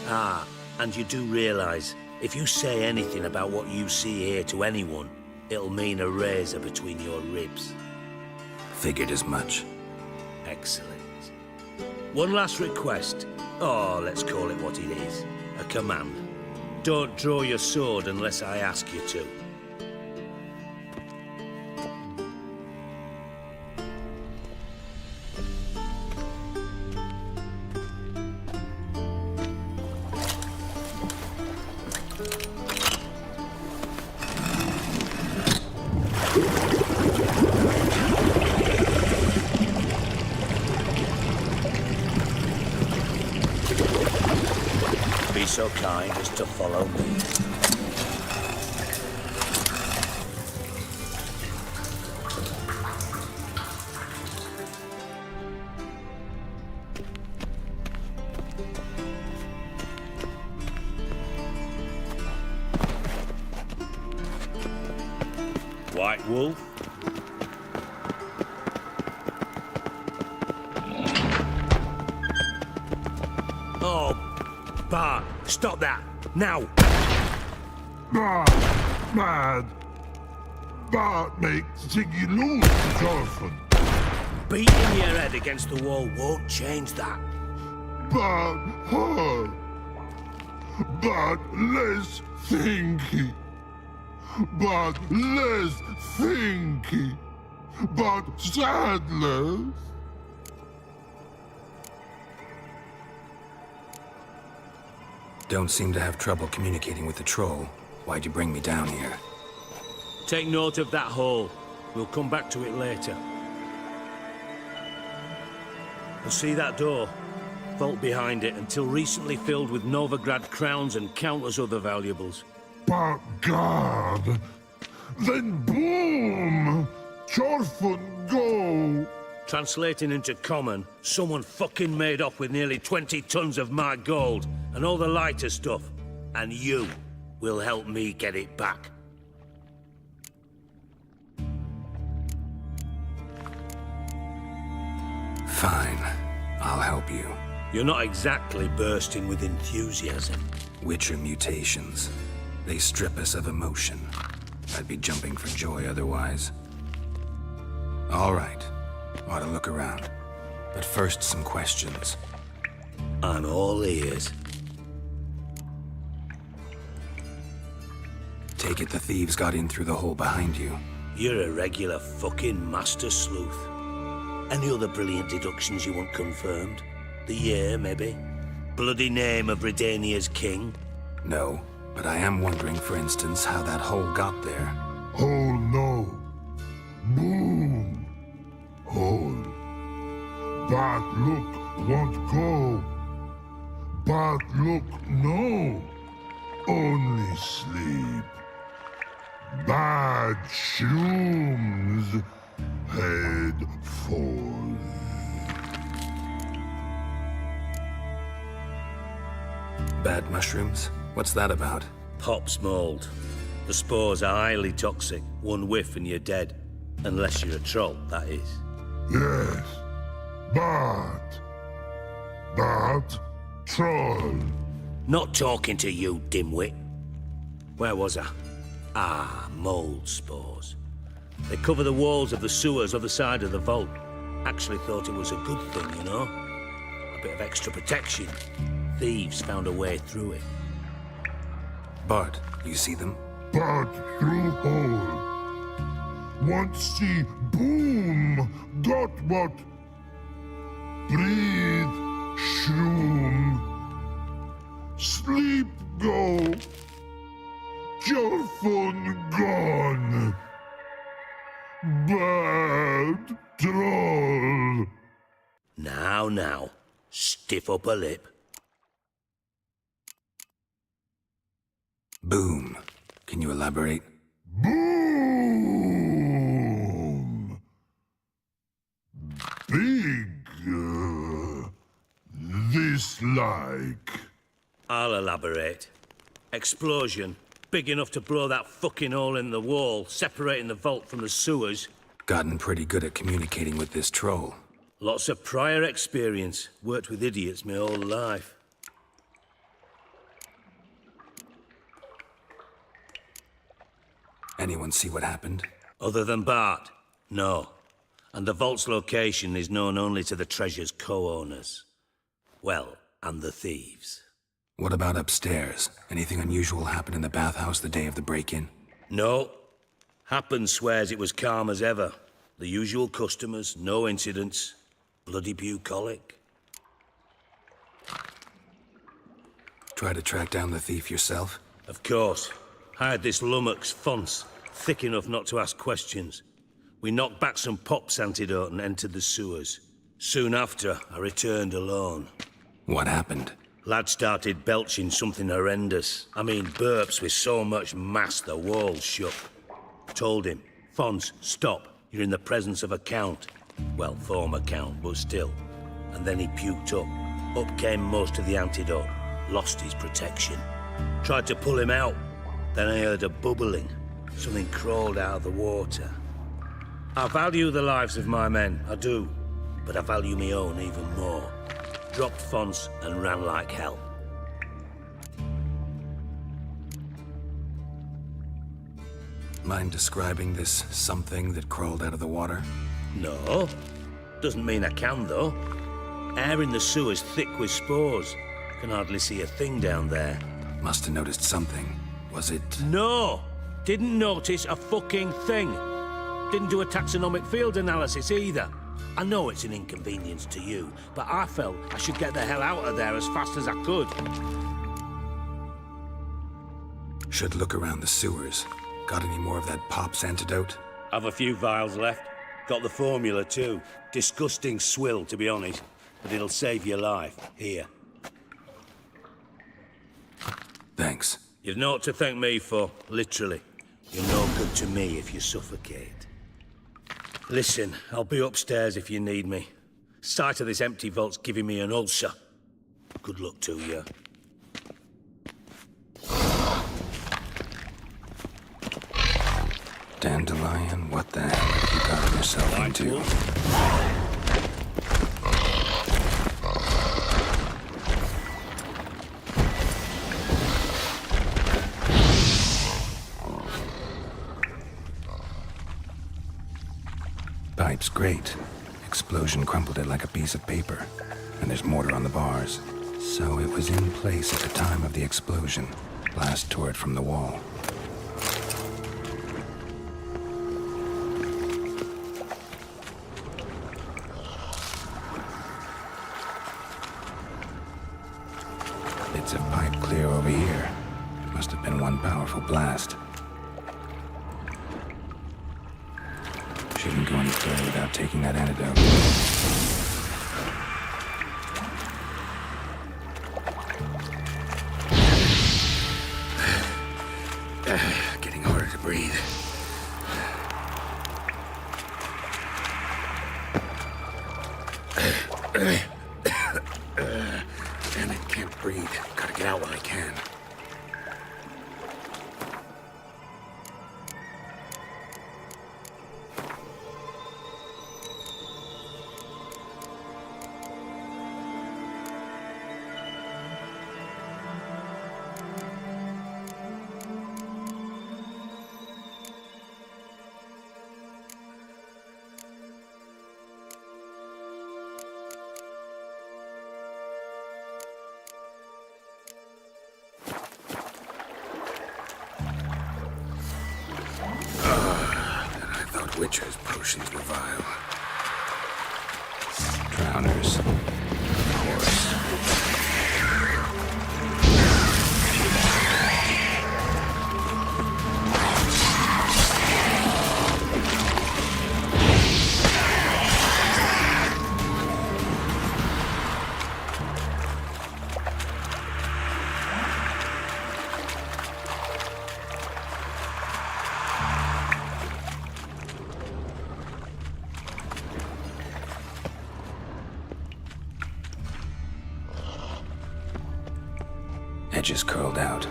Ah, and you do realise, if you say anything about what you see here to anyone, it'll mean a razor between your ribs. Figured as much. Excellent. One last request. Oh, let's call it what it is. A command. Don't draw your sword unless I ask you to. So kind as to follow me. White wolf? Oh, Bart, stop that! Now! Bad. Bart makes Ziggy lose his orphan. Beating your head against the wall won't change that. Bart hard. Bart less thinky. Bart less thinky. Bart sadless. Don't seem to have trouble communicating with the troll. Why'd you bring me down here? Take note of that hole. We'll come back to it later. And see that door? Vault behind it, until recently filled with Novigrad crowns and countless other valuables. But God! Then boom! Chorfun go! Translating into common, someone fucking made off with nearly 20 tons of my gold and all the lighter stuff. And you will help me get it back. Fine. I'll help you. You're not exactly bursting with enthusiasm. Witcher mutations. They strip us of emotion. I'd be jumping for joy otherwise. All right. Ought to look around. But first, some questions. I'm all ears. Take it the thieves got in through the hole behind you. You're a regular fucking master sleuth. Any other brilliant deductions you want confirmed? The year, maybe? Bloody name of Redania's king? No, but I am wondering, for instance, how that hole got there. Hole no. Boom. Hole. But look won't go. But look, no, only sleep. Bad shrooms head forth. Bad mushrooms? What's that about? Pop's mold. The spores are highly toxic. One whiff and you're dead. Unless you're a troll, that is. Yes, but troll. Not talking to you, dimwit. Where was I? Ah, mold spores. They cover the walls of the sewers other side of the vault. Actually thought it was a good thing, you know? A bit of extra protection. Thieves found a way through it. Bart, you see them? But through hole. Once see boom, got what? Breathe, shroom. Sleep go. Your phone gone. Bad troll. Now, stiff upper lip. Boom. Can you elaborate? Boom. Big. This like. I'll elaborate. Explosion. Big enough to blow that fucking hole in the wall, separating the vault from the sewers. Gotten pretty good at communicating with this troll. Lots of prior experience. Worked with idiots my whole life. Anyone see what happened? Other than Bart? No. And the vault's location is known only to the treasure's co-owners. Well, and the thieves. What about upstairs? Anything unusual happen in the bathhouse the day of the break-in? No. Happen swears it was calm as ever. The usual customers, no incidents. Bloody bucolic. Try to track down the thief yourself? Of course. Hired this lummox, Fonce, thick enough not to ask questions. We knocked back some Pop's antidote and entered the sewers. Soon after, I returned alone. What happened? Lad started belching something horrendous. I mean, burps with so much mass the walls shook. Told him, Fonce, stop. You're in the presence of a count. Well, former count, but still. And then he puked up. Up came most of the antidote. Lost his protection. Tried to pull him out. Then I heard a bubbling. Something crawled out of the water. I value the lives of my men, I do. But I value my own even more. Dropped Fonce and ran like hell. Mind describing this something that crawled out of the water? No. Doesn't mean I can, though. Air in the sewer's thick with spores. Can hardly see a thing down there. Must have noticed something. Was it... No! Didn't notice a fucking thing. Didn't do a taxonomic field analysis either. I know it's an inconvenience to you, but I felt I should get the hell out of there as fast as I could. Should look around the sewers. Got any more of that Pop's antidote? Have a few vials left. Got the formula too. Disgusting swill, to be honest. But it'll save your life. Here. Thanks. You've naught to thank me for, literally. You're no good to me if you suffocate. Listen, I'll be upstairs if you need me. Sight of this empty vault's giving me an ulcer. Good luck to you. Dandelion, what the hell have you gotten yourself into? Pipe's great. Explosion crumpled it like a piece of paper. And there's mortar on the bars. So it was in place at the time of the explosion. Blast tore it from the wall. Bits of pipe clear over here. Must have been one powerful blast. Shouldn't go any further without taking that antidote. breathe. Damn it, can't breathe. Gotta get out when I can. Witcher's potions were vile. Drowners. Of course. Edges curled out.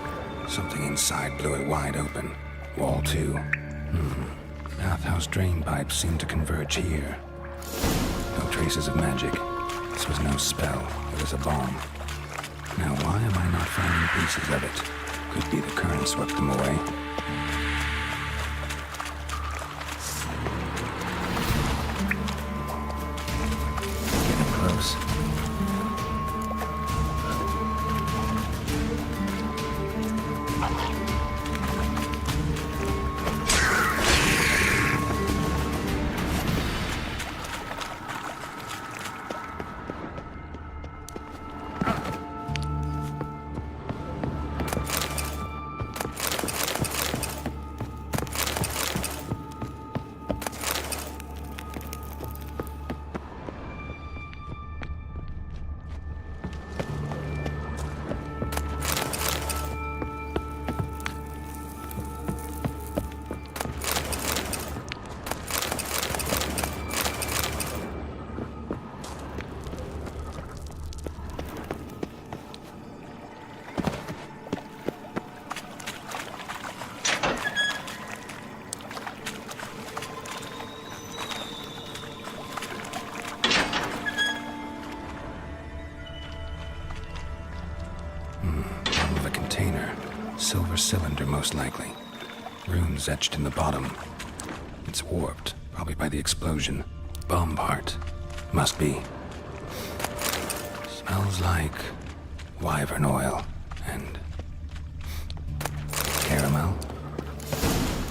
Something inside blew it wide open. Wall too. Bathhouse drain pipes seemed to converge here. No traces of magic. This was no spell. It was a bomb. Now why am I not finding pieces of it? Could be the current swept them away. Getting close. Silver cylinder, most likely. Runes etched in the bottom. It's warped, probably by the explosion. Bomb part. Must be. Smells like wyvern oil and caramel.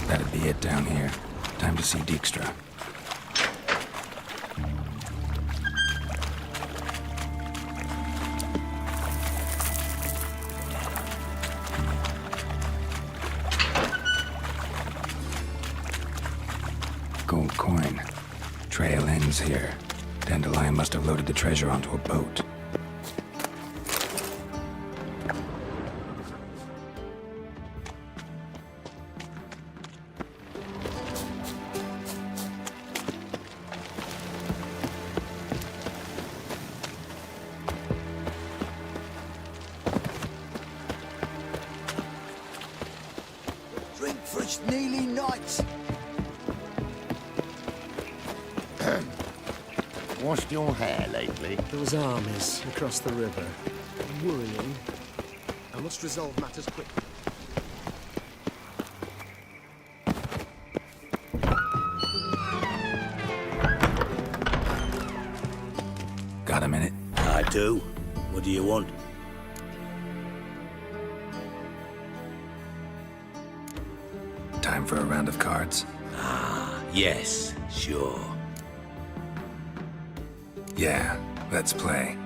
That'd be it down here. Time to see Dijkstra. Gold coin. Trail ends here. Dandelion must have loaded the treasure onto a boat. Drink for its nearly night. Washed your hair lately? There was armies across the river. Worrying. I must resolve matters quickly. Got a minute? I do. What do you want? Time for a round of cards? Ah, yes, sure. Yeah, let's play.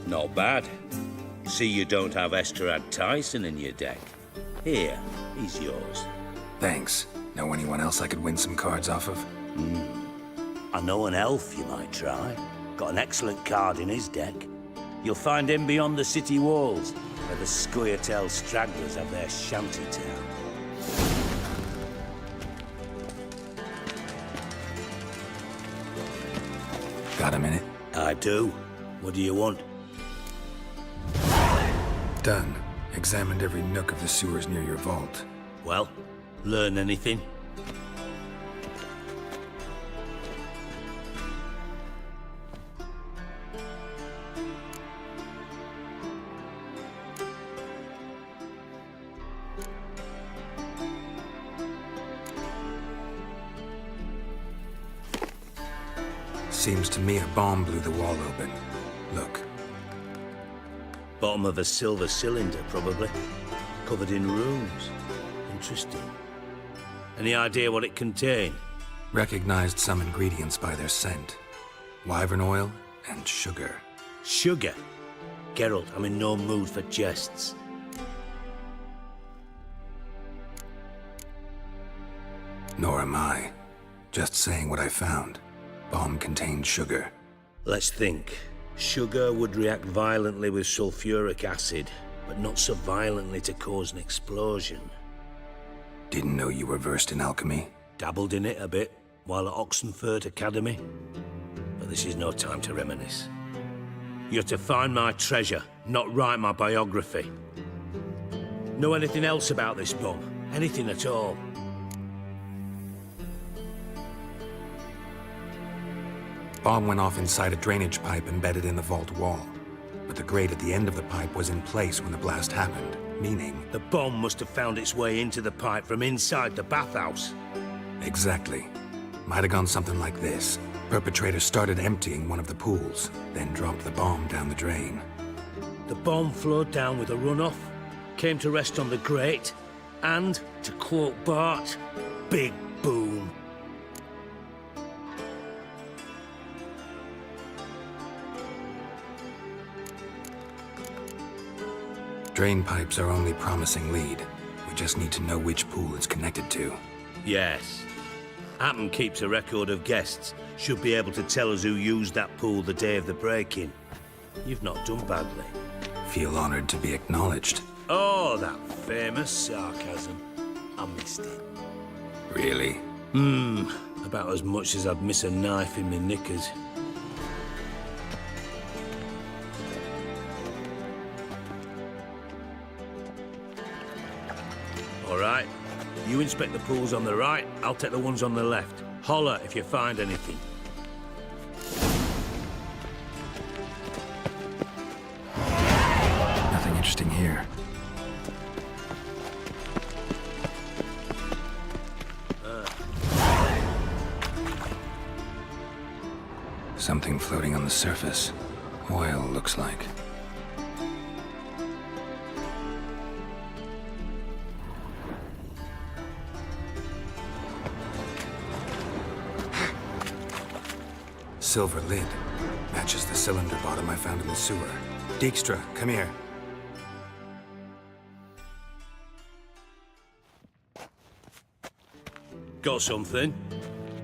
Not bad. See you don't have Estrad Tyson in your deck. Here, he's yours. Thanks. Know anyone else I could win some cards off of? I know an elf you might try. Got an excellent card in his deck. You'll find him beyond the city walls, where the Scoia'tael stragglers have their shanty town. Got a minute? I do. What do you want? Done. Examined every nook of the sewers near your vault. Well, learn anything? Seems to me a bomb blew the wall open. Look. Bottom of a silver cylinder, probably. Covered in runes. Interesting. Any idea what it contained? Recognized some ingredients by their scent. Wyvern oil and sugar. Sugar? Geralt, I'm in no mood for jests. Nor am I. Just saying what I found. Bomb contained sugar. Let's think. Sugar would react violently with sulfuric acid, but not so violently to cause an explosion. Didn't know you were versed in alchemy. Dabbled in it a bit, while at Oxenford Academy. But this is no time to reminisce. You're to find my treasure, not write my biography. Know anything else about this bomb? Anything at all? Bomb went off inside a drainage pipe embedded in the vault wall. But the grate at the end of the pipe was in place when the blast happened. Meaning? The bomb must have found its way into the pipe from inside the bathhouse. Exactly. Might have gone something like this. Perpetrator started emptying one of the pools, then dropped the bomb down the drain. The bomb flowed down with a runoff, came to rest on the grate, and, to quote Bart, big boom. Drain pipes are only promising lead. We just need to know which pool it's connected to. Yes. Appen keeps a record of guests. Should be able to tell us who used that pool the day of the break-in. You've not done badly. Feel honored to be acknowledged. Oh, that famous sarcasm. I missed it. Really? About as much as I'd miss a knife in my knickers. All right. You inspect the pools on the right, I'll take the ones on the left. Holler if you find anything. Nothing interesting here. Something floating on the surface. Oil, looks like. Silver lid. Matches the cylinder bottom I found in the sewer. Dijkstra, come here. Got something?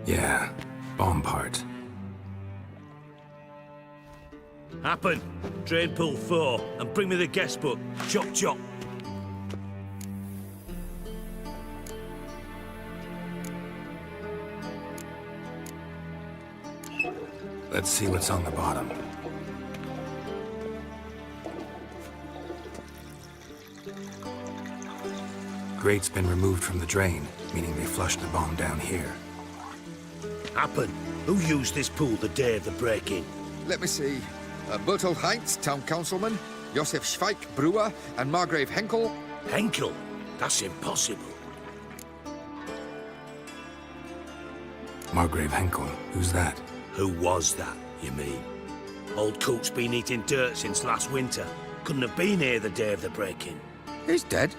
Yeah, bomb part. Happen. Drain pool 4, and bring me the guest book. Chop chop. Let's see what's on the bottom. Grate's been removed from the drain, meaning they flushed the bomb down here. Happen. Who used this pool the day of the break-in? Let me see. Bertel Heinz, town councilman, Josef Schweik, brewer, and Margrave Henkel. Henkel? That's impossible. Margrave Henkel, who's that? Who was that, you mean? Old Coot's been eating dirt since last winter. Couldn't have been here the day of the break-in. He's dead?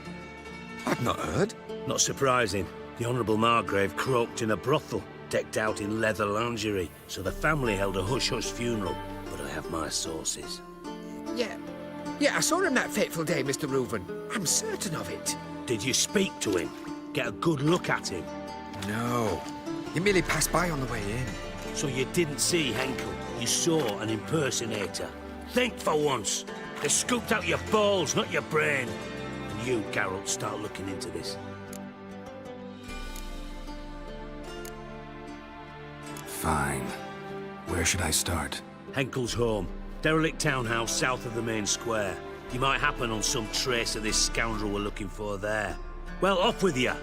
I've not heard. Not surprising. The Honourable Margrave croaked in a brothel, decked out in leather lingerie, so the family held a hush-hush funeral. But I have my sources. Yeah, I saw him that fateful day, Mr. Reuven. I'm certain of it. Did you speak to him? Get a good look at him? No. He merely passed by on the way in. So you didn't see Henkel? You saw an impersonator? Think for once. They scooped out your balls, not your brain. And you, Geralt, start looking into this. Fine. Where should I start? Henkel's home. Derelict townhouse south of the main square. You might happen on some trace of this scoundrel we're looking for there. Well, off with you!